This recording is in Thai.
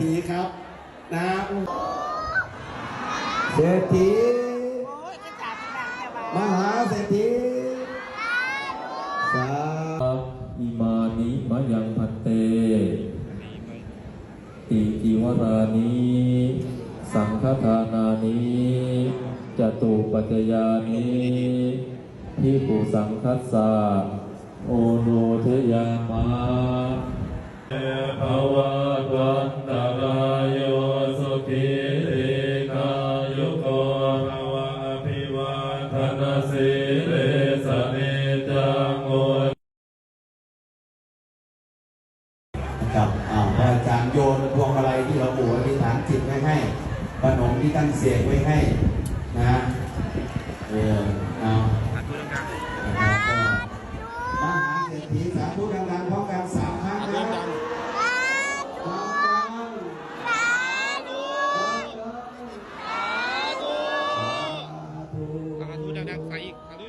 ฐีครับนะเศรษฐีมหาเศรษฐีสาอิมานิมะยังพันเตติจิวรานิสังฆทานานิจตุปัจจยานิภิกขุสังคัสสะโอโนเทยามะภวะวันตรายโยสุขีริกายุโกภวะอภิวาทนาสิเลสเนจังโอครับพระอาจารย์โยนพวงอะไรที่เราปู่อธิษฐานจิตไว้ให้ขนมที่ท่านเสกไว้ให้นะเอานะครับก็มหาเศรษฐีสาธุดังๆพร้อมกัน3 ครั้งนะดังสาธุดังๆใส่อีกสาธุ